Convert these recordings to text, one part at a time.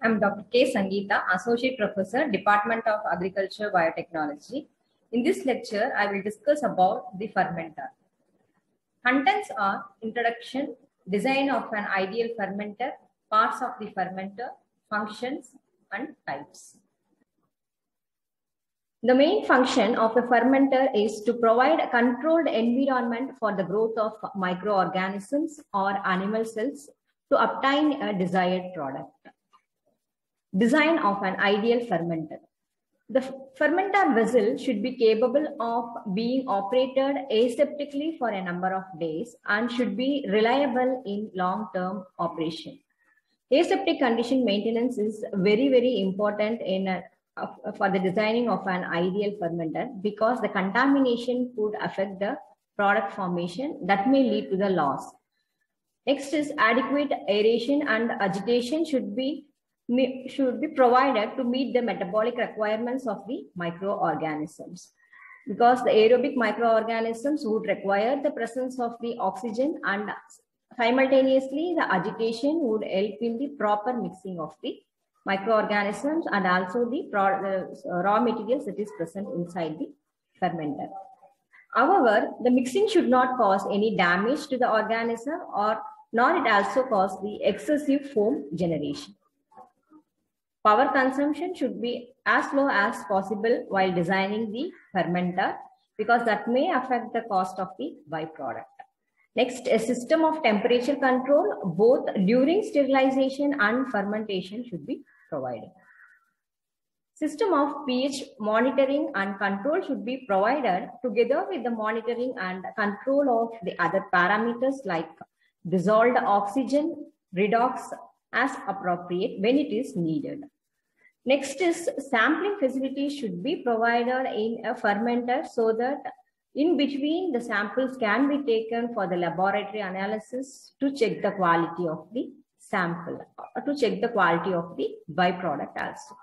I'm Dr. K. Sangeeta, Associate Professor, Department of Agriculture Biotechnology. In this lecture, I will discuss about the fermenter. Contents are introduction, design of an ideal fermenter, parts of the fermenter, functions, and types. The main function of a fermenter is to provide a controlled environment for the growth of microorganisms or animal cells to obtain a desired product. Design of an ideal fermenter. The fermenter vessel should be capable of being operated aseptically for a number of days and should be reliable in long-term operation. Aseptic condition maintenance is very important for the designing of an ideal fermenter because the contamination could affect the product formation that may lead to the loss. Next is adequate aeration and agitation should be provided to meet the metabolic requirements of the microorganisms, because the aerobic microorganisms would require the presence of the oxygen, and simultaneously the agitation would help in the proper mixing of the microorganisms and also the raw materials that is present inside the fermenter. However, the mixing should not cause any damage to the organism nor it also cause the excessive foam generation. Power consumption should be as low as possible while designing the fermenter because that may affect the cost of the byproduct. Next, a system of temperature control both during sterilization and fermentation should be provided. System of pH monitoring and control should be provided together with the monitoring and control of the other parameters like dissolved oxygen, redox as appropriate when it is needed. Next is sampling facilities should be provided in a fermenter so that in between the samples can be taken for the laboratory analysis to check the quality of the sample, to check the quality of the byproduct also.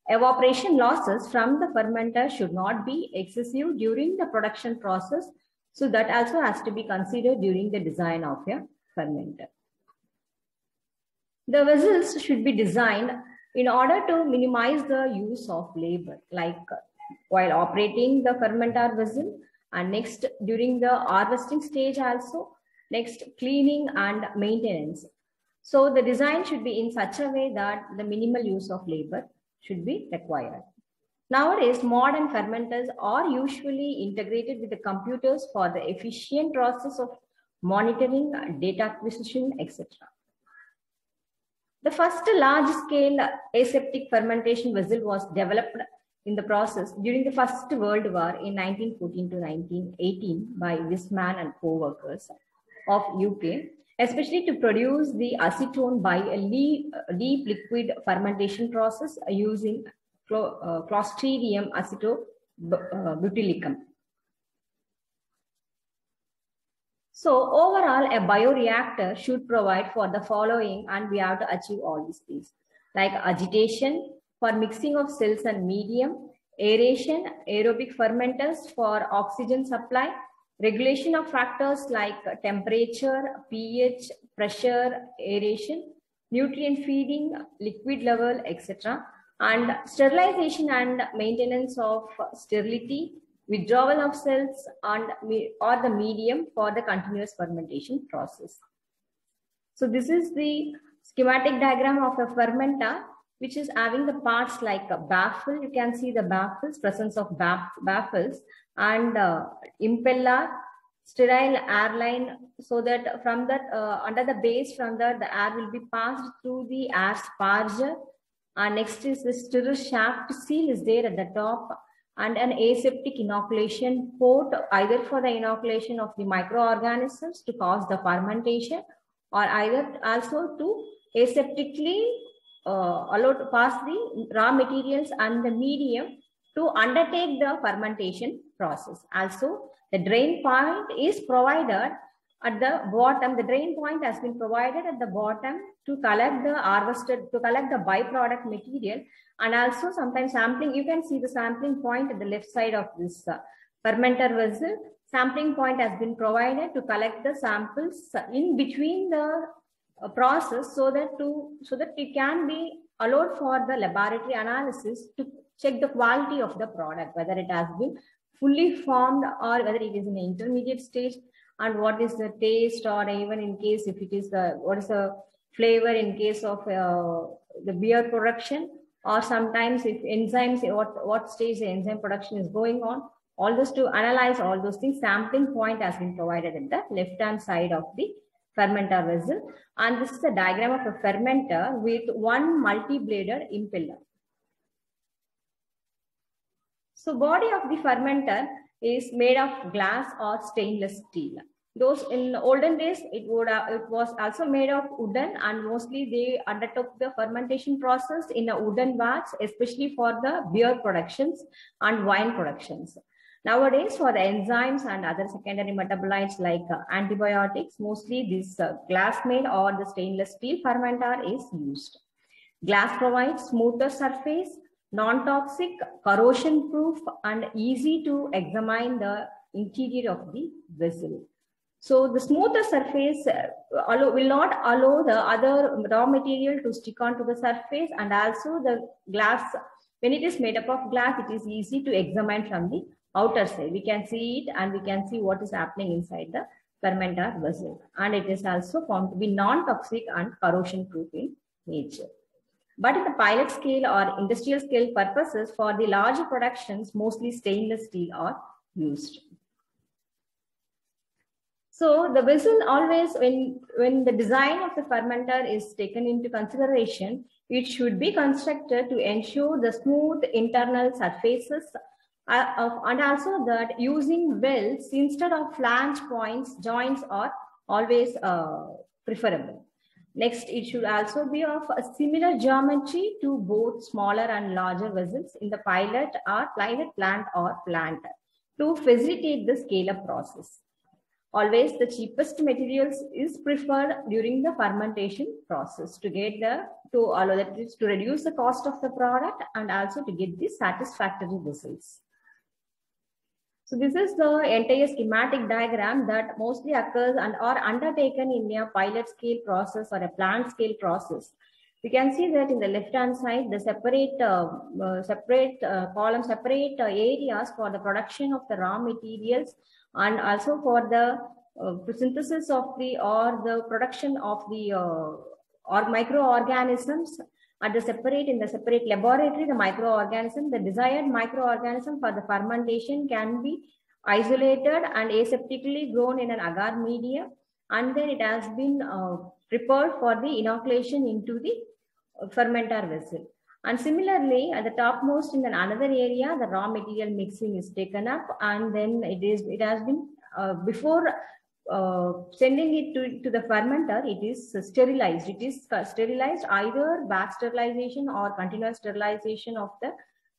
Evaporation losses from the fermenter should not be excessive during the production process, so that also has to be considered during the design of a fermenter. The vessels should be designed in order to minimize the use of labor, like while operating the fermenter vessel, and next during the harvesting stage also, next cleaning and maintenance. So the design should be in such a way that the minimal use of labor should be required. Nowadays, modern fermenters are usually integrated with the computers for the efficient process of monitoring, data acquisition, etc. The first large-scale aseptic fermentation vessel was developed in the process during the First World War in 1914 to 1918 by Wisman and co-workers of UK, especially to produce the acetone by a deep liquid fermentation process using Clostridium acetobutylicum. So overall, a bioreactor should provide for the following, and we have to achieve all these things, like agitation for mixing of cells and medium, aeration, aerobic fermenters for oxygen supply, regulation of factors like temperature, pH, pressure, aeration, nutrient feeding, liquid level, etc., and sterilization and maintenance of sterility, withdrawal of cells or the medium for the continuous fermentation process. So this is the schematic diagram of a fermenter, which is having the parts like a baffle. You can see the baffles, presence of baffles, and impeller, sterile airline, so that from that under the base from that the air will be passed through the air sparger. And next is the stirrer shaft seal is there at the top, and an aseptic inoculation port either for the inoculation of the microorganisms to cause the fermentation, or either also to aseptically allow to pass the raw materials and the medium to undertake the fermentation process. Also, the drain point is provided at the bottom. The drain point has been provided at the bottom to collect the byproduct material, and also sometimes sampling. You can see the sampling point at the left side of this fermenter vessel. Sampling point has been provided to collect the samples in between the process so that it can be allowed for the laboratory analysis to check the quality of the product, whether it has been fully formed or whether it is in the intermediate stage, and what is the taste, or even in case if it is what is the flavor in case of the beer production, or sometimes if enzymes, what stage the enzyme production is going on. All those to analyze all those things, sampling point has been provided at the left hand side of the fermenter vessel. And this is a diagram of a fermenter with one multi-bladed impeller. So body of the fermenter is made of glass or stainless steel. Those in olden days, it was also made of wooden, and mostly they undertook the fermentation process in a wooden vats, especially for the beer productions and wine productions. Nowadays, for the enzymes and other secondary metabolites like antibiotics, mostly this glass-made or the stainless steel fermenter is used. Glass provides smoother surface, non-toxic, corrosion-proof, and easy to examine the interior of the vessel. So the smoother surface will not allow the other raw material to stick onto the surface, and also the glass, when it is made up of glass, it is easy to examine from the outer side. We can see it and we can see what is happening inside the fermenter vessel. And it is also found to be non-toxic and corrosion-proof in nature. But in the pilot scale or industrial scale purposes, for the larger productions, mostly stainless steel are used. So the vessel always, when the design of the fermenter is taken into consideration, it should be constructed to ensure the smooth internal surfaces, and also that using welds instead of flange points, joints are always preferable. Next, it should also be of a similar geometry to both smaller and larger vessels in the pilot plant or plant to facilitate the scale-up process. Always the cheapest materials is preferred during the fermentation process to get to reduce the cost of the product and also to get the satisfactory results. So this is the entire schematic diagram that mostly occurs and are undertaken in a pilot scale process or a plant scale process. We can see that in the left hand side, the separate areas for the production of the raw materials, and also for the synthesis of the production of the or microorganisms. In the separate laboratory, the microorganism, the desired microorganism for the fermentation can be isolated and aseptically grown in an agar media, and then it has been prepared for the inoculation into the fermenter vessel. And similarly, at the topmost in another area, the raw material mixing is taken up, and then it has been before sending it to the fermenter, it is sterilized. It is sterilized, either batch sterilization or continuous sterilization of the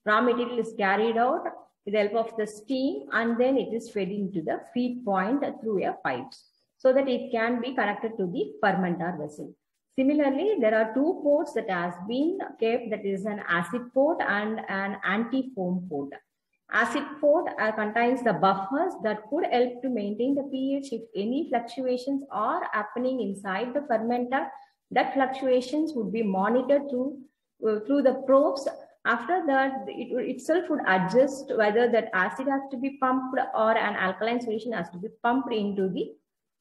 raw material is carried out with the help of the steam, and then it is fed into the feed point through a pipes so that it can be connected to the fermenter vessel. Similarly, there are two ports that has been kept, that is an acid port and an anti-foam port. Acid port contains the buffers that could help to maintain the pH if any fluctuations are happening inside the fermenter. That fluctuations would be monitored through the probes. After that, it itself would adjust whether that acid has to be pumped or an alkaline solution has to be pumped into the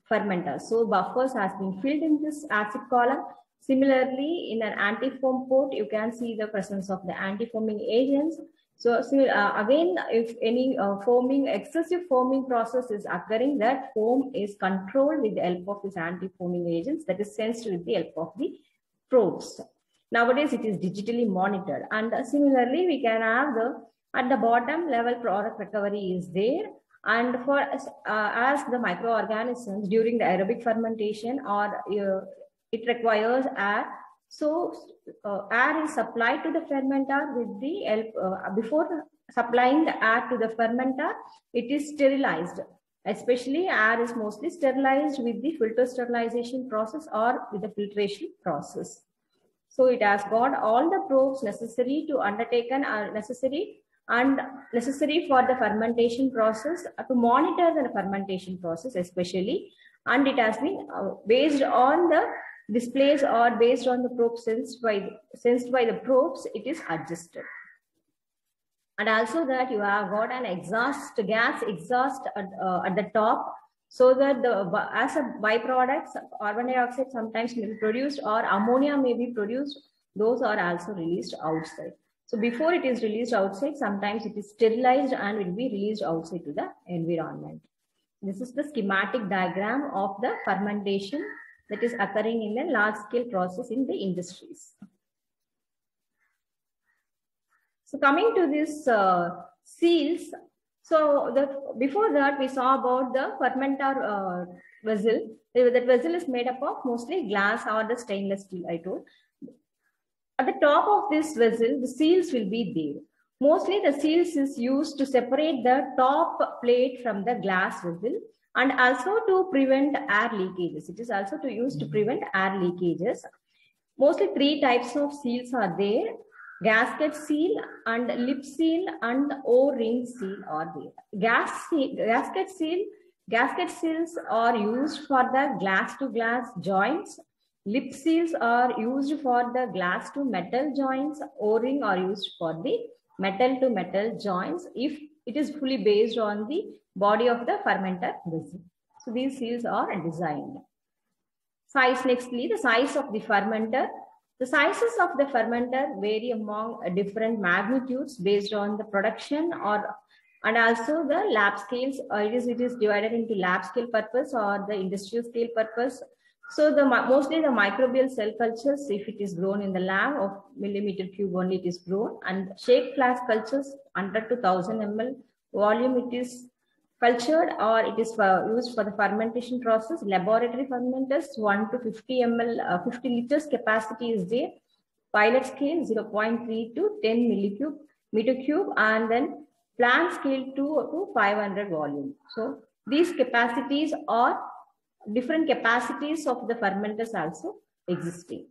fermenter. So buffers has been filled in this acid column. Similarly, in an anti-foam port, you can see the presence of the anti-foaming agents. So again, if any excessive foaming process is occurring, that foam is controlled with the help of these anti-foaming agents, that is sensed with the help of the probes. Nowadays, it is digitally monitored. And similarly, we can have at the bottom level product recovery is there. And for as the microorganisms during the aerobic fermentation, or it requires air. So air is supplied to the fermenter with the help, before supplying the air to the fermenter, it is sterilized. Especially air is mostly sterilized with the filter sterilization process or with the filtration process. So it has got all the probes necessary to undertaken are necessary for the fermentation process, to monitor the fermentation process especially, and it has been based on the displays or based on the probe sensed by the probes, it is adjusted. And also that you have got an gas exhaust at the top, so that as a byproduct, carbon dioxide sometimes may be produced or ammonia may be produced. Those are also released outside. So before it is released outside, sometimes it is sterilized and will be released outside to the environment. This is the schematic diagram of the fermentation that is occurring in a large scale process in the industries. So coming to this seals, so before that we saw about the fermenter vessel. That vessel is made up of mostly glass or the stainless steel, I told. At the top of this vessel, the seals will be there. Mostly the seals is used to separate the top plate from the glass vessel and also to prevent air leakages. It is also used to prevent air leakages. Mostly 3 types of seals are there. Gasket seal and lip seal and O-ring seal are there. Gasket seals are used for the glass-to-glass joints. Lip seals are used for the glass-to-metal joints. O-ring are used for the metal-to-metal joints if it is fully based on the body of the fermenter vessel. So these seals are designed. Size, nextly, the size of the fermenter. The sizes of the fermenter vary among different magnitudes based on the production and also the lab scales. It is divided into lab scale purpose or the industrial scale purpose. So mostly the microbial cell cultures, if it is grown in the lab of millimeter cube only, it is grown, and shake flask cultures under 2000 ml volume it is cultured, or it is used for the fermentation process. Laboratory fermenters 1 to 50 ml, 50 liters capacity is there. Pilot scale 0.3 to 10 meter cube, and then plant scale 2 to 500 volume. So these capacities are different capacities of the fermenters also existing.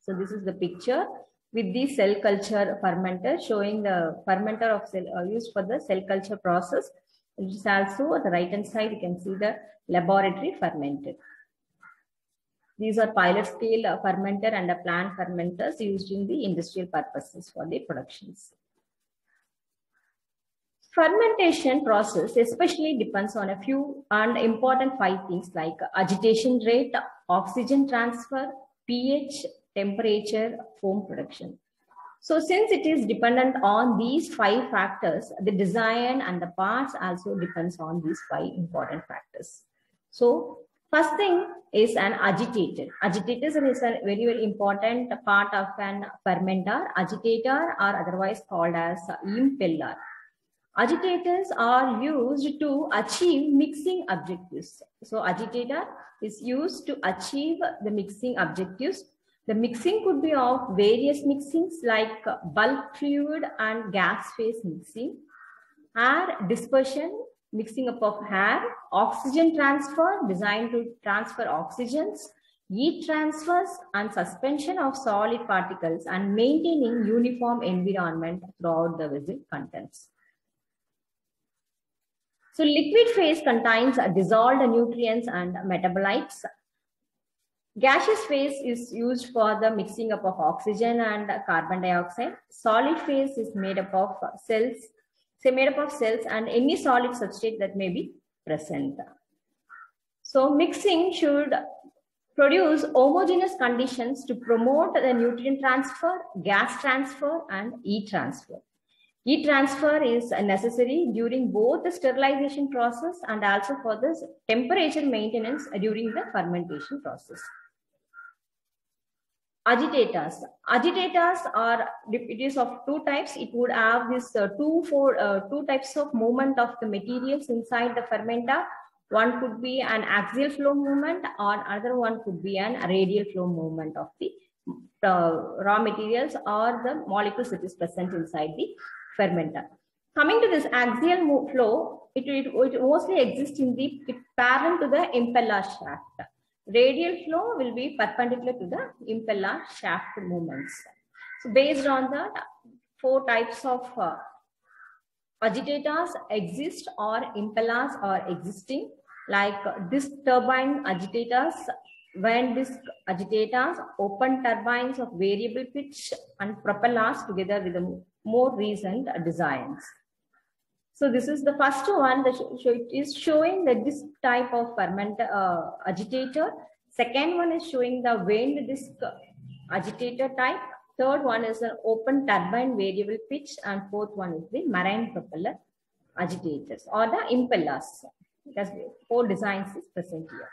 So this is the picture with the cell culture fermenter showing the fermenter of cell used for the cell culture process. It is also at the right hand side, you can see the laboratory fermenter. These are pilot scale fermenter and plant fermenters used in the industrial purposes for the productions. Fermentation process especially depends on a few and important 5 things like agitation rate, oxygen transfer, pH, temperature, foam production. So since it is dependent on these 5 factors, the design and the parts also depends on these 5 important factors. So first thing is an agitator. Agitator is a very, very important part of an fermenter. Agitator are otherwise called as impeller. Agitators are used to achieve mixing objectives. So agitator is used to achieve the mixing objectives. The mixing could be of various mixings like bulk fluid and gas phase mixing, air dispersion, mixing up of air, oxygen transfer designed to transfer oxygens, heat transfers, and suspension of solid particles, and maintaining uniform environment throughout the vessel contents. So liquid phase contains dissolved nutrients and metabolites. Gaseous phase is used for the mixing up of oxygen and carbon dioxide. Solid phase is made up of cells, and any solid substrate that may be present. So mixing should produce homogeneous conditions to promote the nutrient transfer, gas transfer, and heat transfer. Heat transfer is necessary during both the sterilization process and also for the temperature maintenance during the fermentation process. Agitators. Agitators are, it is of 2 types. It would have this 2 types of movement of the materials inside the fermenter. One could be an axial flow movement, or another one could be an radial flow movement of the raw materials or the molecules that is present inside the fermenter. Coming to this axial flow, it mostly exists in the parallel to the impeller shaft. Radial flow will be perpendicular to the impeller shaft movements. So based on that, 4 types of agitators exist or impellers are existing, like this turbine agitators, when disk agitators, open turbines of variable pitch, and propellers together with the more recent designs. So this is the first one that it is showing that this type of agitator. Second one is showing the wind disk agitator type. Third one is an open turbine variable pitch, and fourth one is the marine propeller agitators or the impellers. Because 4 designs is present here.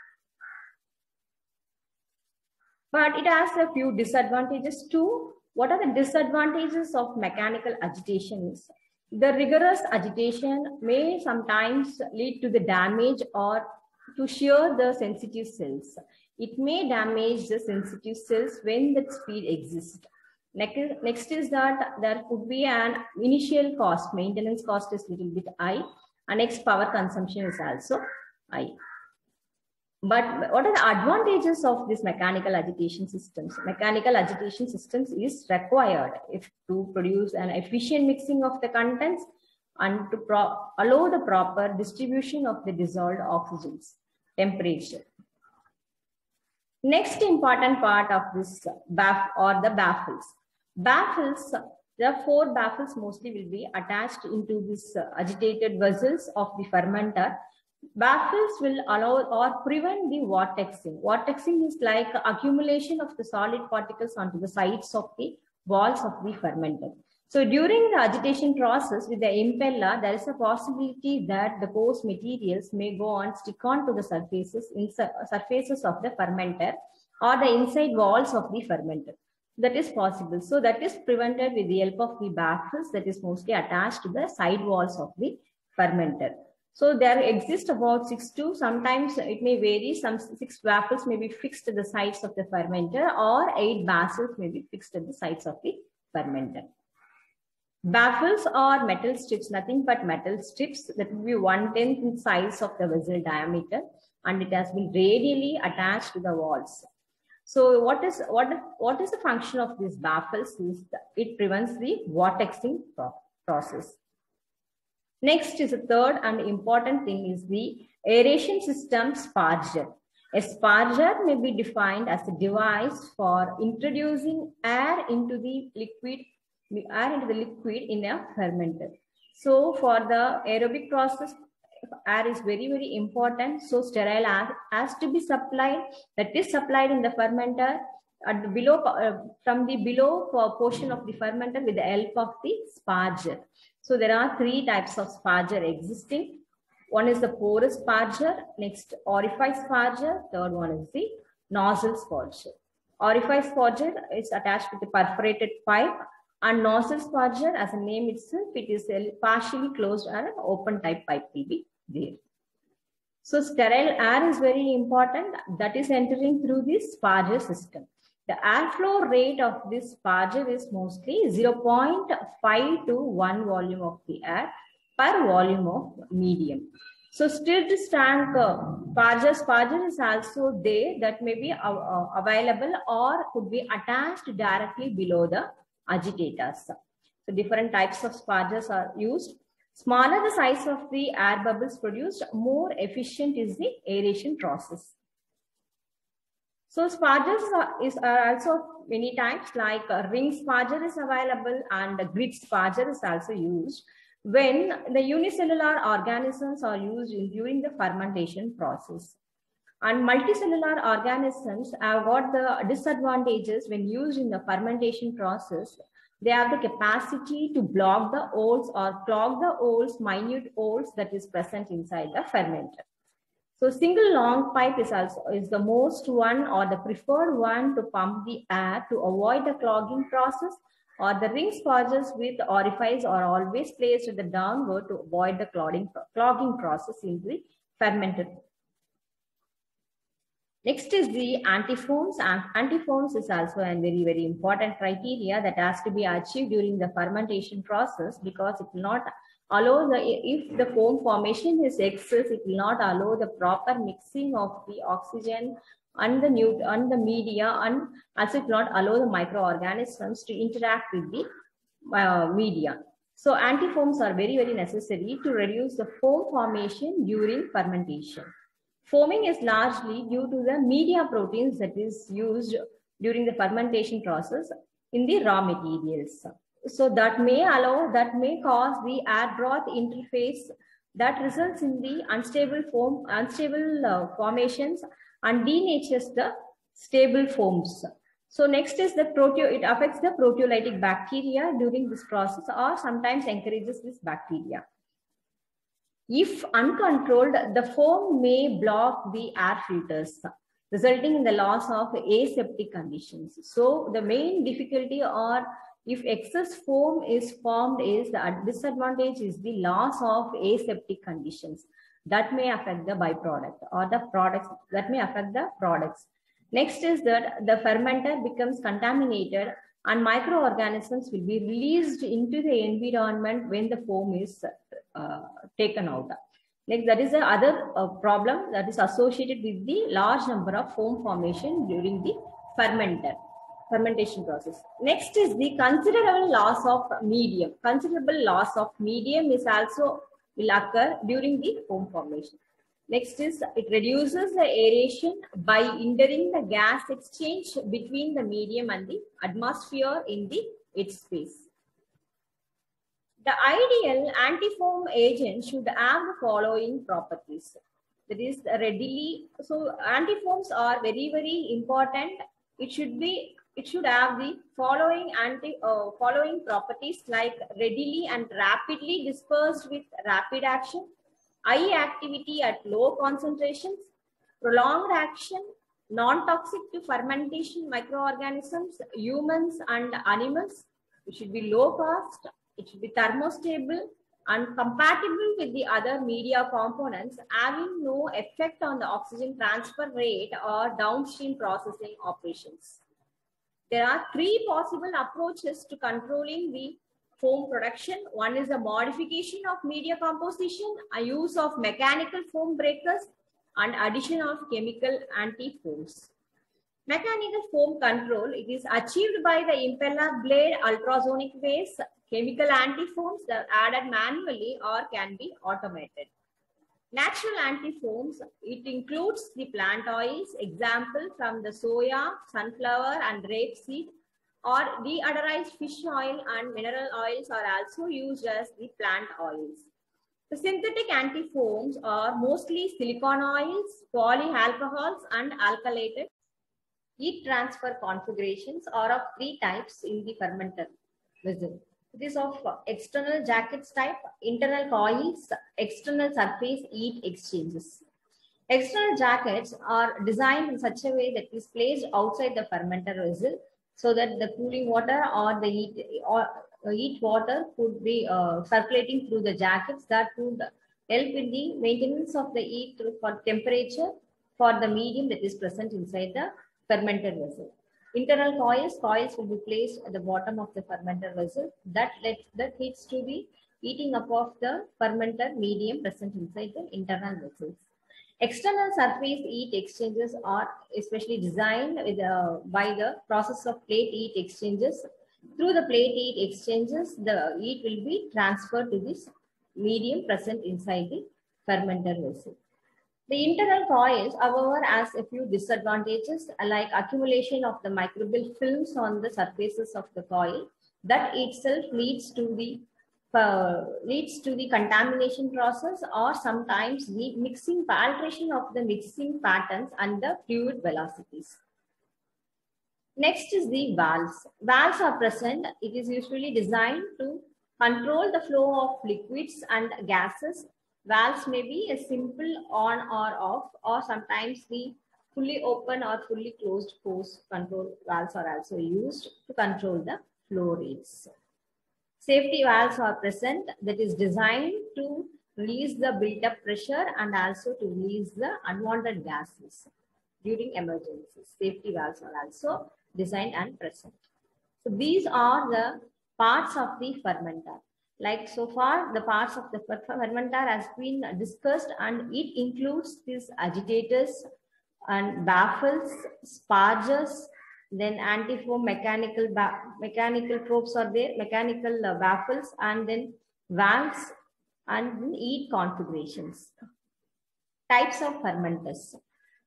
But it has a few disadvantages too. What are the disadvantages of mechanical agitation? The rigorous agitation may sometimes lead to the damage or to shear the sensitive cells. It may damage the sensitive cells when that speed exists. Next is that there could be an initial cost. Maintenance cost is a little bit high. And next, power consumption is also high. But what are the advantages of this mechanical agitation systems? Mechanical agitation systems is required to produce an efficient mixing of the contents and to allow the proper distribution of the dissolved oxygens, temperature. Next important part of this the baffles. Baffles, there are 4 baffles mostly will be attached into this agitated vessels of the fermenter. Baffles will allow or prevent the vortexing. Vortexing is like accumulation of the solid particles onto the sides of the walls of the fermenter. So during the agitation process with the impeller, there is a possibility that the coarse materials may go on stick on to the surfaces of the fermenter or the inside walls of the fermenter. That is possible. So that is prevented with the help of the baffles that is mostly attached to the side walls of the fermenter. So there exist about 6 to sometimes it may vary. Some 6 baffles may be fixed at the sides of the fermenter or 8 baffles may be fixed at the sides of the fermenter. Baffles are metal strips, nothing but metal strips that will be 1/10 in size of the vessel diameter, and it has been radially attached to the walls. So what is the function of these baffles? It prevents the vortexing process. Next is the third and important thing is the aeration system sparger. A sparger may be defined as a device for introducing air into the liquid in a fermenter. So for the aerobic process, air is very, very important. So sterile air has to be supplied. That is supplied in the fermenter at the from the below portion of the fermenter with the help of the sparger. So there are 3 types of sparger existing. One is the porous sparger, next orifice sparger, third one is the nozzle sparger. Orifice sparger is attached with a perforated pipe, and nozzle sparger, as a name itself, it is a partially closed or an open type pipe will be there. So sterile air is very important. That is entering through this sparger system. The airflow rate of this sparger is mostly 0.5 to 1 volume of the air per volume of medium. So stirred tank sparger is also there that may be available or could be attached directly below the agitators. So different types of spargers are used. Smaller the size of the air bubbles produced, more efficient is the aeration process. So spargers are also many types, like a ring sparger is available and a grid sparger is also used when the unicellular organisms are used during the fermentation process. And multicellular organisms have got the disadvantages when used in the fermentation process. They have the capacity to block the holes or clog the holes, minute holes that is present inside the fermenter. So single long pipe is the most one or the preferred one to pump the air to avoid the clogging process, or the ring spargers with orifice are always placed at the downward to avoid the clogging process in the fermenter. Next is the antifoams. Antifoams is also a very, very important criteria that has to be achieved during the fermentation process, because it will not allow if the foam formation is excess, it will not allow the proper mixing of the oxygen and the media, and also it will not allow the microorganisms to interact with the media. So antifoams are very, very necessary to reduce the foam formation during fermentation. Foaming is largely due to the media proteins that is used during the fermentation process in the raw materials. So that may cause the air broth interface that results in the unstable formations and denatures the stable foams. So next is it affects the proteolytic bacteria during this process or sometimes encourages this bacteria. If uncontrolled, the foam may block the air filters, resulting in the loss of aseptic conditions. So the main difficulty, or if excess foam is formed, is the disadvantage is the loss of aseptic conditions that may affect the byproduct or the products that may affect the products. Next is that the fermenter becomes contaminated and microorganisms will be released into the environment when the foam is taken out. Next, that is the other problem that is associated with the large number of foam formation during the fermentation process. Next is the considerable loss of medium. Considerable loss of medium is also will occur during the foam formation. Next is it reduces the aeration by hindering the gas exchange between the medium and the atmosphere in its space. The ideal anti-foam agent should have the following properties. That is so anti-foams are very, very important. It should have the following properties like readily and rapidly dispersed with rapid action, high activity at low concentrations, prolonged action, non-toxic to fermentation microorganisms, humans and animals. It should be low cost. It should be thermostable and compatible with the other media components, having no effect on the oxygen transfer rate or downstream processing operations. There are three possible approaches to controlling the foam production. One is a modification of media composition, a use of mechanical foam breakers, and addition of chemical anti-foams. Mechanical foam control, it is achieved by the impeller blade ultrasonic waves, chemical anti-foams that are added manually or can be automated. Natural anti-foams, it includes the plant oils, example from the soya, sunflower and rapeseed, or deodorized fish oil and mineral oils are also used as the plant oils. The synthetic anti-foams are mostly silicone oils, polyalcohols and alkylated. Heat transfer configurations are of three types in the fermenter vessel. It is of external jackets type, internal coils, external surface heat exchangers. External jackets are designed in such a way that is placed outside the fermenter vessel so that the cooling water or the heat water could be circulating through the jackets. That would help in the maintenance of the heat for temperature for the medium that is present inside the fermenter vessel. Internal coils will be placed at the bottom of the fermenter vessel that lets the heats to be heating up of the fermenter medium present inside the internal vessels. External surface heat exchangers are especially designed by the process of plate heat exchangers. Through the plate heat exchangers, the heat will be transferred to this medium present inside the fermenter vessel. The internal coils, however, has a few disadvantages like accumulation of the microbial films on the surfaces of the coil. That itself leads to the contamination process or sometimes the alteration of the mixing patterns and the fluid velocities. Next is the valves. Valves are present. It is usually designed to control the flow of liquids and gases. Valves may be a simple on or off, or sometimes the fully open or fully closed hose control valves are also used to control the flow rates. Safety valves are present that is designed to release the built-up pressure and also to release the unwanted gases during emergencies. Safety valves are also designed and present. So these are the parts of the fermenter. Like so far, the parts of the fermenter has been discussed, and it includes these agitators and baffles, spargers, then anti-foam mechanical probes are there, mechanical baffles, and then valves and heat configurations. Types of fermenters.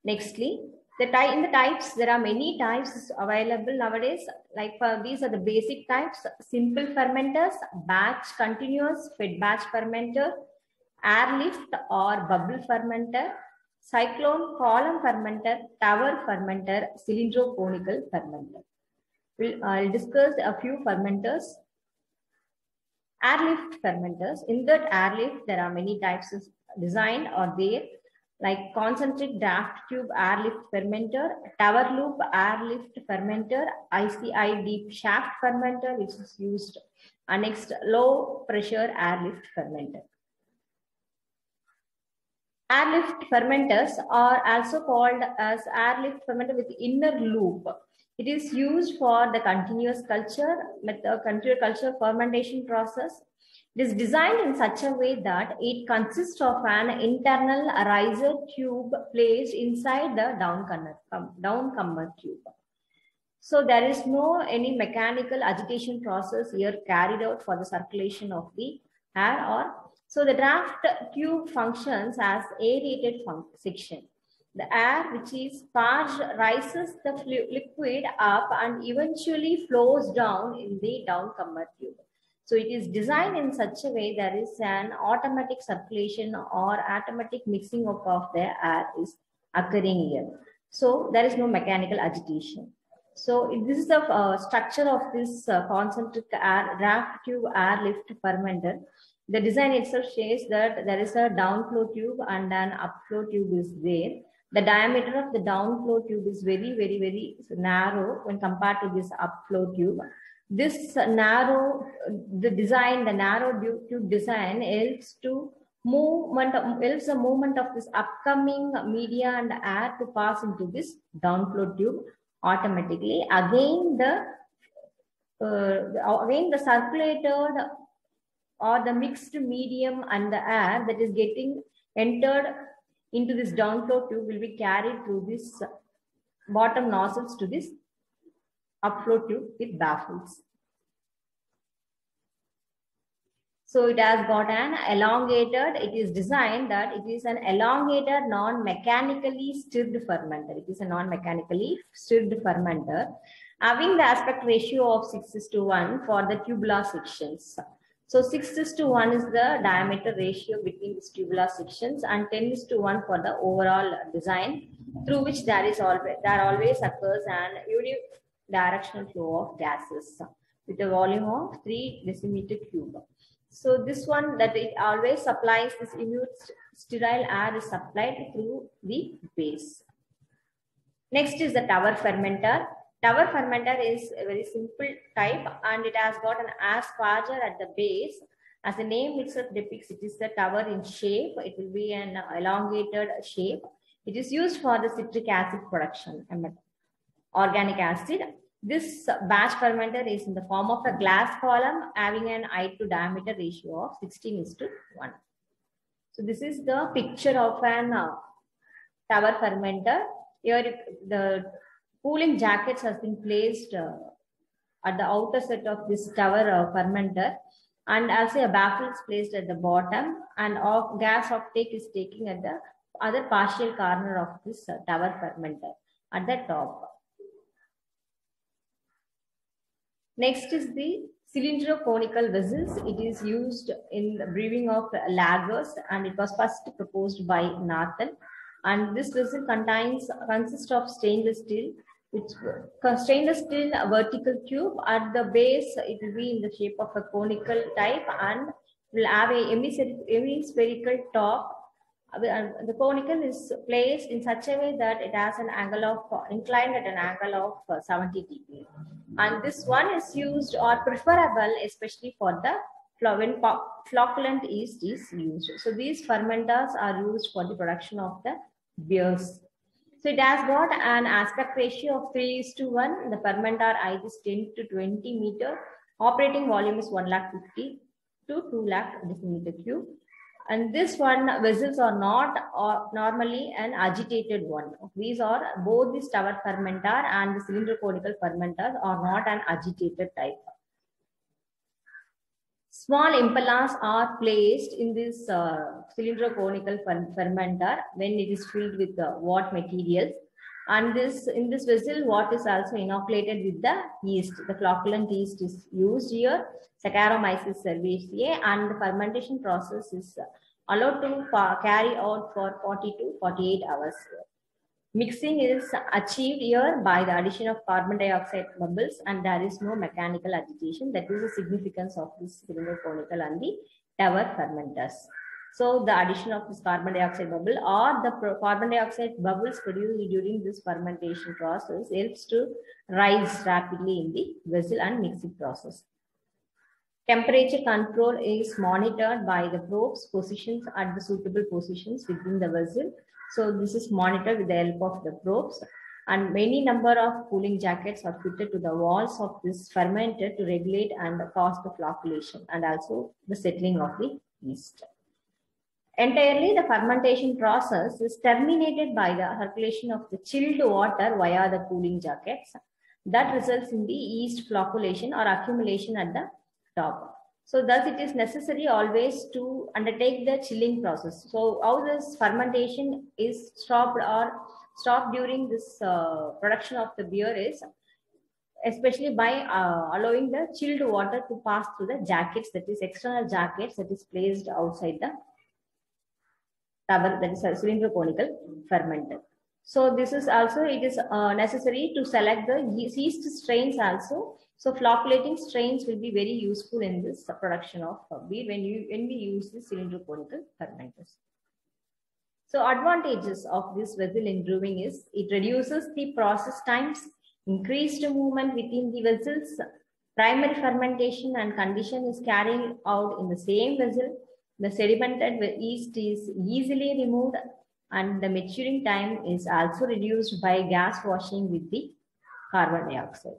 Nextly, in the types, there are many types available nowadays. Like these are the basic types: simple fermenters, batch continuous, fed batch fermenter, airlift or bubble fermenter, cyclone column fermenter, tower fermenter, cylindroconical fermenter. I'll discuss a few fermenters. Airlift fermenters. In that airlift, there are many types of design or there, like concentric draft tube airlift fermenter, tower loop airlift fermenter, ICI deep shaft fermenter, which is used, and next low pressure airlift fermenter. Airlift fermenters are also called as airlift fermenter with inner loop. It is used for the continuous culture fermentation process. It is designed in such a way that it consists of an internal riser tube placed inside the downcomer tube. So there is no any mechanical agitation process here carried out for the circulation of the air, or so the draft tube functions as aerated section. The air which is charged rises the liquid up and eventually flows down in the downcomer tube. So it is designed in such a way there is an automatic circulation or automatic mixing up of the air is occurring here. So there is no mechanical agitation. So this is the structure of this concentric air draft tube airlift fermenter. The design itself says that there is a downflow tube and an upflow tube is there. The diameter of the downflow tube is very narrow when compared to this upflow tube. This narrow tube design helps the movement of this upcoming media and air to pass into this downflow tube automatically. Again, the circulated or the mixed medium and the air that is getting entered into this downflow tube will be carried through this bottom nozzles to this upflow tube with baffles. So it has got an elongated, it is designed that it is an elongated non-mechanically stirred fermenter. It is a non-mechanically stirred fermenter having the aspect ratio of 6:1 for the tubular sections. So 6:1 is the diameter ratio between these tubular sections and 10:1 for the overall design, through which there always occurs an unidirectional flow of gases with a volume of 3 decimeter cube. So this one that it always supplies this sterile air is supplied through the base. Next is the tower fermenter. Tower fermenter is a very simple type and it has got an air sparger at the base. As the name itself depicts, it is the tower in shape. It will be an elongated shape. It is used for the citric acid production, organic acid. This batch fermenter is in the form of a glass column having an height to diameter ratio of 16:1. So this is the picture of an tower fermenter. Here the cooling jackets has been placed at the outer set of this tower fermenter, and also a baffle is placed at the bottom, and gas offtake is taking at the other partial corner of this tower fermenter at the top. Next is the cylindroconical vessels. It is used in the brewing of lagers and it was first proposed by Nathan. And this vessel consists of stainless steel, vertical tube. At the base, it will be in the shape of a conical type and will have a hemispherical top. The conical is placed in such a way that it has an angle of inclined at an angle of 70 degrees. And this one is used or preferable, especially for the when flocculant yeast is used. So these fermenters are used for the production of the beers. So it has got an aspect ratio of 3:1. The fermenter height is 10 to 20 meter. Operating volume is 150 to 2 lakh decimeter cube. And this one vessels are not normally an agitated one. These are both this tower fermenter and the cylindroconical fermenters are not an agitated type. Small impellers are placed in this cylindroconical fermenter when it is filled with wort materials. And in this vessel, wort is also inoculated with the yeast. The flocculant yeast is used here, Saccharomyces cerevisiae, and the fermentation process is allowed to carry out for 40 to 48 hours. Mixing is achieved here by the addition of carbon dioxide bubbles, and there is no mechanical agitation. That is the significance of this cylindroconical and the tower fermenters. So the addition of this carbon dioxide bubble or the carbon dioxide bubbles produced during this fermentation process helps to rise rapidly in the vessel and mixing process. Temperature control is monitored by the probes positions at the suitable positions within the vessel. So this is monitored with the help of the probes, and many number of cooling jackets are fitted to the walls of this fermenter to regulate and cause the flocculation and also the settling of the yeast. Entirely, the fermentation process is terminated by the circulation of the chilled water via the cooling jackets. That results in the yeast flocculation or accumulation at the top. So thus it is necessary always to undertake the chilling process. So how this fermentation is stopped during this production of the beer is especially by allowing the chilled water to pass through the jackets, that is external jackets that is placed outside the tower, that is a cylindroconical fermenter. So this is also, it is necessary to select the yeast strains also. So flocculating strains will be very useful in this production of beer when we use the cylindroconical fermenters. So advantages of this vessel in brewing is it reduces the process times, increased movement within the vessels, primary fermentation and condition is carried out in the same vessel. The sedimented yeast is easily removed, and the maturing time is also reduced by gas washing with the carbon dioxide.